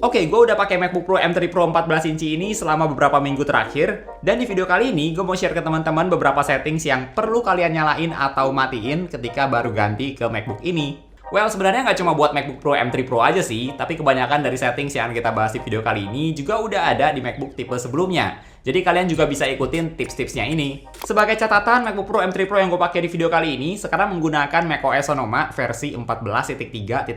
Oke, gue udah pakai MacBook Pro M3 Pro 14 inci ini selama beberapa minggu terakhir. Dan di video kali ini, gue mau share ke teman-teman beberapa settings yang perlu kalian nyalain atau matiin ketika baru ganti ke MacBook ini. Well, sebenarnya nggak cuma buat MacBook Pro M3 Pro aja sih, tapi kebanyakan dari settings yang kita bahas di video kali ini juga udah ada di MacBook tipe sebelumnya. Jadi kalian juga bisa ikutin tips-tipsnya ini. Sebagai catatan, MacBook Pro M3 Pro yang gue pakai di video kali ini sekarang menggunakan macOS Sonoma versi 14.3.1.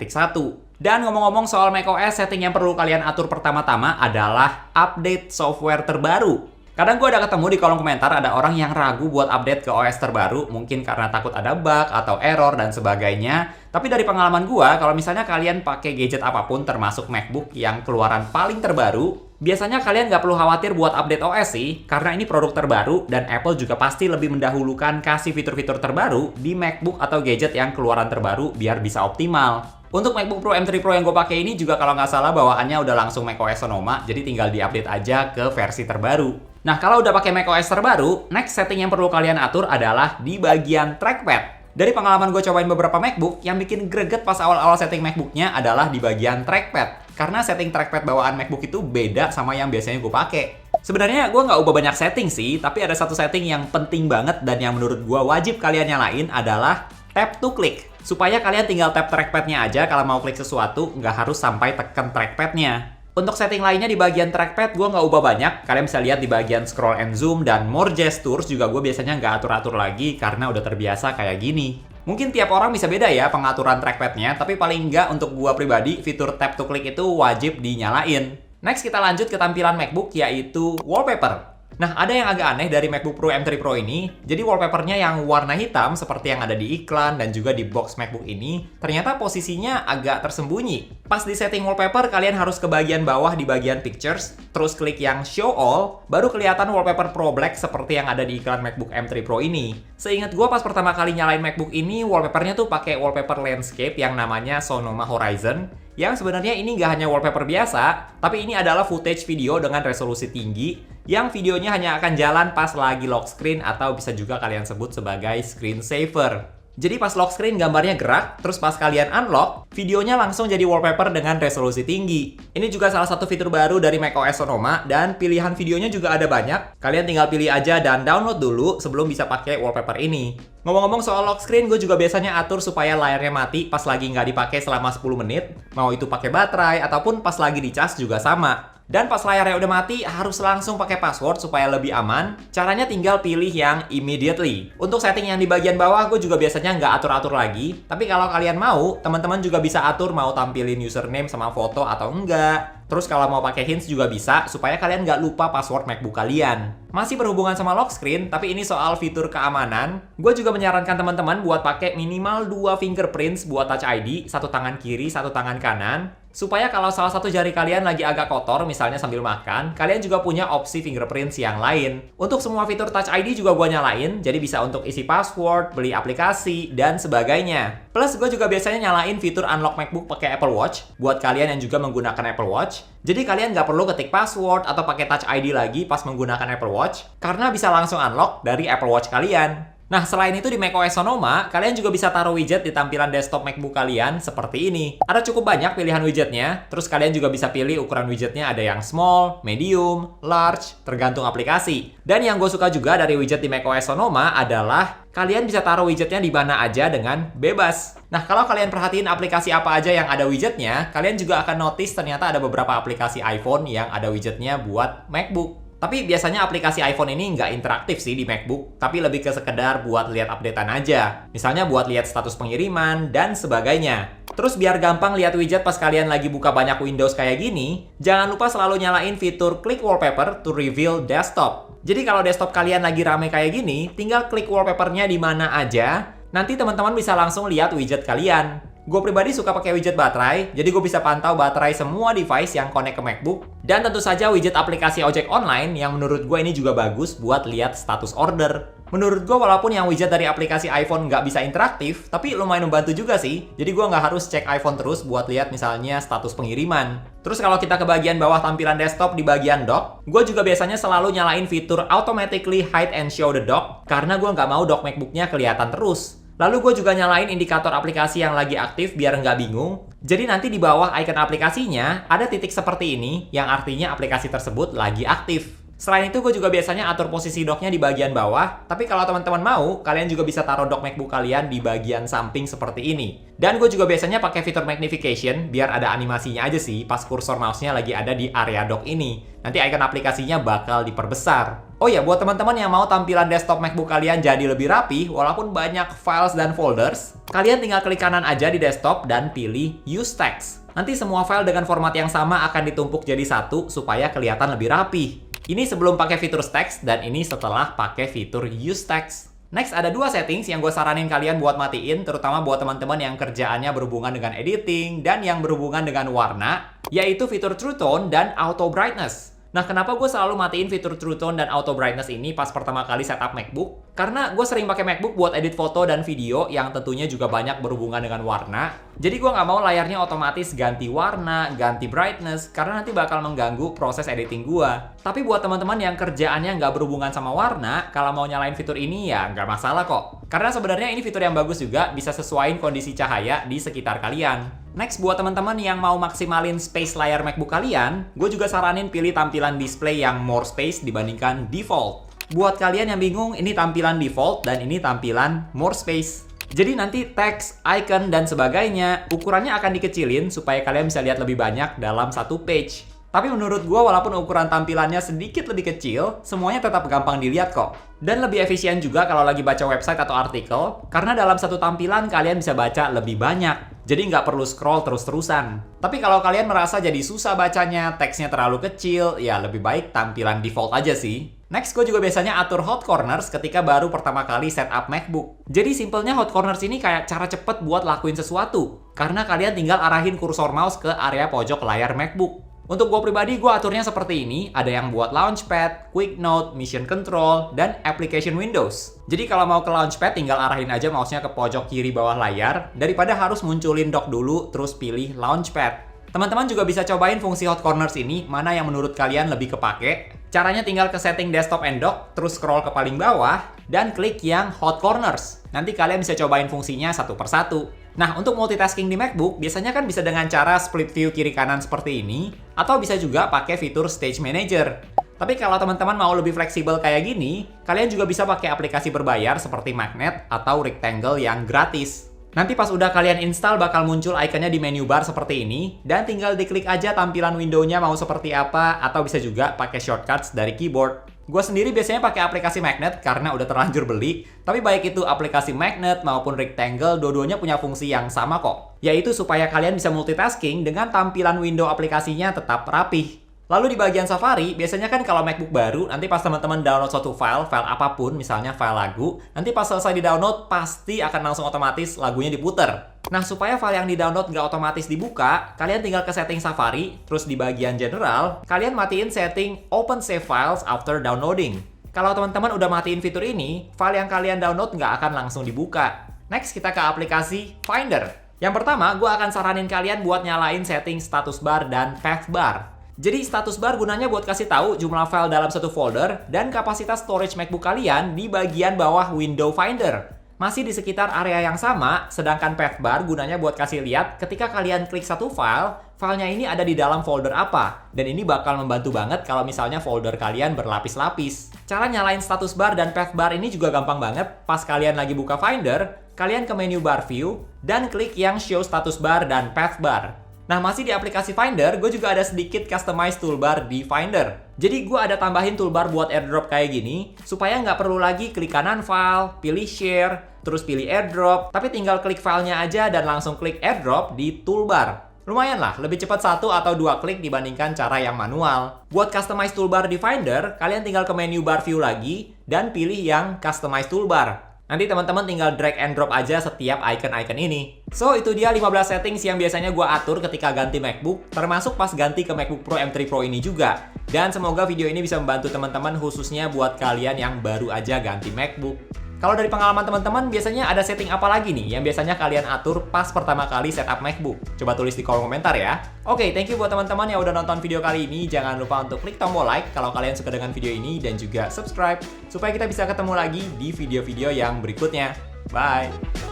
Dan ngomong-ngomong soal macOS, setting yang perlu kalian atur pertama-tama adalah update software terbaru. Kadang gue ada ketemu di kolom komentar ada orang yang ragu buat update ke OS terbaru, mungkin karena takut ada bug atau error dan sebagainya. Tapi dari pengalaman gue, kalau misalnya kalian pakai gadget apapun termasuk MacBook yang keluaran paling terbaru, biasanya kalian nggak perlu khawatir buat update OS sih, karena ini produk terbaru dan Apple juga pasti lebih mendahulukan kasih fitur-fitur terbaru di MacBook atau gadget yang keluaran terbaru biar bisa optimal. Untuk MacBook Pro M3 Pro yang gue pakai ini juga kalau nggak salah bawaannya udah langsung macOS Sonoma, jadi tinggal diupdate aja ke versi terbaru. Nah, kalau udah pakai macOS terbaru, next setting yang perlu kalian atur adalah di bagian trackpad. Dari pengalaman gue cobain beberapa MacBook, yang bikin greget pas awal-awal setting MacBooknya adalah di bagian trackpad. Karena setting trackpad bawaan MacBook itu beda sama yang biasanya gue pakai. Sebenarnya gue nggak ubah banyak setting sih, tapi ada satu setting yang penting banget dan yang menurut gue wajib kalian nyalain adalah tap to click. Supaya kalian tinggal tap trackpadnya aja kalau mau klik sesuatu, nggak harus sampai tekan trackpadnya. Untuk setting lainnya di bagian trackpad, gue nggak ubah banyak. Kalian bisa lihat di bagian scroll and zoom dan more gestures juga gue biasanya nggak atur-atur lagi karena udah terbiasa kayak gini. Mungkin tiap orang bisa beda ya pengaturan trackpadnya, tapi paling nggak untuk gue pribadi, fitur tap to click itu wajib dinyalain. Next kita lanjut ke tampilan MacBook yaitu wallpaper. Nah, ada yang agak aneh dari MacBook Pro M3 Pro ini. Jadi wallpapernya yang warna hitam seperti yang ada di iklan dan juga di box MacBook ini, ternyata posisinya agak tersembunyi. Pas di setting wallpaper, kalian harus ke bagian bawah di bagian pictures, terus klik yang show all, baru kelihatan wallpaper Pro Black seperti yang ada di iklan MacBook M3 Pro ini. Seingat gue pas pertama kali nyalain MacBook ini, wallpapernya tuh pakai wallpaper landscape yang namanya Sonoma Horizon. Yang sebenarnya ini nggak hanya wallpaper biasa, tapi ini adalah footage video dengan resolusi tinggi, yang videonya hanya akan jalan pas lagi lock screen atau bisa juga kalian sebut sebagai screensaver. Jadi pas lock screen gambarnya gerak, terus pas kalian unlock, videonya langsung jadi wallpaper dengan resolusi tinggi. Ini juga salah satu fitur baru dari macOS Sonoma, dan pilihan videonya juga ada banyak. Kalian tinggal pilih aja dan download dulu sebelum bisa pakai wallpaper ini. Ngomong-ngomong soal lock screen, gue juga biasanya atur supaya layarnya mati pas lagi nggak dipakai selama 10 menit. Mau itu pakai baterai, ataupun pas lagi dicas juga sama. Dan pas layarnya udah mati, harus langsung pakai password supaya lebih aman. Caranya tinggal pilih yang immediately. Untuk setting yang di bagian bawah, gue juga biasanya nggak atur-atur lagi. Tapi kalau kalian mau, teman-teman juga bisa atur mau tampilin username sama foto atau enggak. Terus kalau mau pakai hints juga bisa, supaya kalian nggak lupa password MacBook kalian. Masih berhubungan sama lock screen, tapi ini soal fitur keamanan. Gue juga menyarankan teman-teman buat pakai minimal 2 fingerprints buat Touch ID, satu tangan kiri, satu tangan kanan. Supaya kalau salah satu jari kalian lagi agak kotor, misalnya sambil makan, kalian juga punya opsi fingerprints yang lain. Untuk semua fitur Touch ID juga gue nyalain, jadi bisa untuk isi password, beli aplikasi, dan sebagainya. Plus, gue juga biasanya nyalain fitur unlock MacBook pakai Apple Watch, buat kalian yang juga menggunakan Apple Watch. Jadi kalian nggak perlu ketik password atau pakai Touch ID lagi pas menggunakan Apple Watch, karena bisa langsung unlock dari Apple Watch kalian. Nah, selain itu di macOS Sonoma, kalian juga bisa taruh widget di tampilan desktop MacBook kalian seperti ini. Ada cukup banyak pilihan widgetnya, terus kalian juga bisa pilih ukuran widgetnya ada yang small, medium, large, tergantung aplikasi. Dan yang gue suka juga dari widget di macOS Sonoma adalah kalian bisa taruh widgetnya di mana aja dengan bebas. Nah, kalau kalian perhatiin aplikasi apa aja yang ada widgetnya, kalian juga akan notice ternyata ada beberapa aplikasi iPhone yang ada widgetnya buat MacBook. Tapi biasanya aplikasi iPhone ini nggak interaktif sih di MacBook, tapi lebih ke sekedar buat lihat updatean aja. Misalnya buat lihat status pengiriman, dan sebagainya. Terus biar gampang lihat widget pas kalian lagi buka banyak Windows kayak gini, jangan lupa selalu nyalain fitur Click Wallpaper to reveal desktop. Jadi kalau desktop kalian lagi rame kayak gini, tinggal klik wallpapernya di mana aja, nanti teman-teman bisa langsung lihat widget kalian. Gue pribadi suka pakai widget baterai, jadi gue bisa pantau baterai semua device yang connect ke MacBook. Dan tentu saja widget aplikasi ojek online yang menurut gue ini juga bagus buat lihat status order. Menurut gue walaupun yang widget dari aplikasi iPhone nggak bisa interaktif, tapi lumayan membantu juga sih. Jadi gue nggak harus cek iPhone terus buat lihat misalnya status pengiriman. Terus kalau kita ke bagian bawah tampilan desktop di bagian dock, gue juga biasanya selalu nyalain fitur Automatically Hide and Show the Dock, karena gue nggak mau dock MacBook-nya kelihatan terus. Lalu gue juga nyalain indikator aplikasi yang lagi aktif biar nggak bingung. Jadi nanti di bawah icon aplikasinya ada titik seperti ini yang artinya aplikasi tersebut lagi aktif. Selain itu, gue juga biasanya atur posisi docknya di bagian bawah. Tapi kalau teman-teman mau, kalian juga bisa taruh dock MacBook kalian di bagian samping seperti ini. Dan gue juga biasanya pakai fitur magnification biar ada animasinya aja sih pas kursor mouse-nya lagi ada di area dock ini. Nanti icon aplikasinya bakal diperbesar. Oh ya, buat teman-teman yang mau tampilan desktop MacBook kalian jadi lebih rapi, walaupun banyak files dan folders, kalian tinggal klik kanan aja di desktop dan pilih Use Text. Nanti semua file dengan format yang sama akan ditumpuk jadi satu supaya kelihatan lebih rapi. Ini sebelum pakai fitur text dan ini setelah pakai fitur use text. Next, ada dua settings yang gue saranin kalian buat matiin, terutama buat teman-teman yang kerjaannya berhubungan dengan editing dan yang berhubungan dengan warna, yaitu fitur True Tone dan Auto Brightness. Nah, kenapa gue selalu matiin fitur True Tone dan Auto Brightness ini pas pertama kali setup MacBook? Karena gue sering pakai MacBook buat edit foto dan video yang tentunya juga banyak berhubungan dengan warna. Jadi gue nggak mau layarnya otomatis ganti warna, ganti brightness, karena nanti bakal mengganggu proses editing gue. Tapi buat teman-teman yang kerjaannya nggak berhubungan sama warna, kalau mau nyalain fitur ini ya nggak masalah kok. Karena sebenarnya ini fitur yang bagus juga, bisa sesuaiin kondisi cahaya di sekitar kalian. Next, buat teman-teman yang mau maksimalin space layar MacBook kalian, gue juga saranin pilih tampilan display yang more space dibandingkan default. Buat kalian yang bingung, ini tampilan default dan ini tampilan more space. Jadi nanti teks, icon, dan sebagainya, ukurannya akan dikecilin supaya kalian bisa lihat lebih banyak dalam satu page. Tapi menurut gue, walaupun ukuran tampilannya sedikit lebih kecil, semuanya tetap gampang dilihat kok. Dan lebih efisien juga kalau lagi baca website atau artikel, karena dalam satu tampilan kalian bisa baca lebih banyak. Jadi nggak perlu scroll terus-terusan. Tapi kalau kalian merasa jadi susah bacanya, teksnya terlalu kecil, ya lebih baik tampilan default aja sih. Next, gue juga biasanya atur hot corners ketika baru pertama kali setup MacBook. Jadi simpelnya hot corners ini kayak cara cepet buat lakuin sesuatu. Karena kalian tinggal arahin kursor mouse ke area pojok layar MacBook. Untuk gue pribadi, gue aturnya seperti ini. Ada yang buat Launchpad, Quick Note, Mission Control, dan Application Windows. Jadi kalau mau ke Launchpad, tinggal arahin aja mouse-nya ke pojok kiri bawah layar, daripada harus munculin dock dulu, terus pilih Launchpad. Teman-teman juga bisa cobain fungsi Hot Corners ini, mana yang menurut kalian lebih kepake. Caranya tinggal ke setting desktop and dock, terus scroll ke paling bawah, dan klik yang Hot Corners. Nanti kalian bisa cobain fungsinya satu persatu. Nah, untuk multitasking di MacBook, biasanya kan bisa dengan cara split view kiri kanan seperti ini, atau bisa juga pakai fitur Stage Manager. Tapi kalau teman-teman mau lebih fleksibel kayak gini, kalian juga bisa pakai aplikasi berbayar seperti Magnet atau Rectangle yang gratis. Nanti pas udah kalian install bakal muncul ikonnya di menu bar seperti ini, dan tinggal diklik aja tampilan window-nya mau seperti apa, atau bisa juga pakai shortcuts dari keyboard. Gue sendiri biasanya pakai aplikasi Magnet karena udah terlanjur beli, tapi baik itu aplikasi Magnet maupun Rectangle, dua-duanya punya fungsi yang sama kok, yaitu supaya kalian bisa multitasking dengan tampilan window aplikasinya tetap rapih. Lalu di bagian Safari, biasanya kan kalau MacBook baru, nanti pas teman-teman download suatu file apapun, misalnya file lagu, nanti pas selesai di-download, pasti akan langsung otomatis lagunya diputer. Nah, supaya file yang di-download nggak otomatis dibuka, kalian tinggal ke setting Safari, terus di bagian General, kalian matiin setting Open Save Files After Downloading. Kalau teman-teman udah matiin fitur ini, file yang kalian download nggak akan langsung dibuka. Next, kita ke aplikasi Finder. Yang pertama, gue akan saranin kalian buat nyalain setting status bar dan path bar. Jadi status bar gunanya buat kasih tahu jumlah file dalam satu folder dan kapasitas storage MacBook kalian di bagian bawah window Finder. Masih di sekitar area yang sama, sedangkan path bar gunanya buat kasih lihat ketika kalian klik satu file, filenya ini ada di dalam folder apa. Dan ini bakal membantu banget kalau misalnya folder kalian berlapis-lapis. Cara nyalain status bar dan path bar ini juga gampang banget. Pas kalian lagi buka Finder, kalian ke menu bar view dan klik yang show status bar dan path bar. Nah, masih di aplikasi Finder, gue juga ada sedikit customize toolbar di Finder. Jadi gue ada tambahin toolbar buat airdrop kayak gini, supaya nggak perlu lagi klik kanan file, pilih share, terus pilih airdrop, tapi tinggal klik filenya aja dan langsung klik airdrop di toolbar. Lumayan lah, lebih cepat 1 atau 2 klik dibandingkan cara yang manual. Buat customize toolbar di Finder, kalian tinggal ke menu bar view lagi, dan pilih yang customize toolbar. Nanti teman-teman tinggal drag and drop aja setiap icon-icon ini. So, itu dia 15 settings yang biasanya gue atur ketika ganti MacBook, termasuk pas ganti ke MacBook Pro M3 Pro ini juga. Dan semoga video ini bisa membantu teman-teman khususnya buat kalian yang baru aja ganti MacBook. Kalau dari pengalaman teman-teman, biasanya ada setting apa lagi nih yang biasanya kalian atur pas pertama kali setup MacBook? Coba tulis di kolom komentar ya. Oke, thank you buat teman-teman yang udah nonton video kali ini. Jangan lupa untuk klik tombol like kalau kalian suka dengan video ini dan juga subscribe supaya kita bisa ketemu lagi di video-video yang berikutnya. Bye!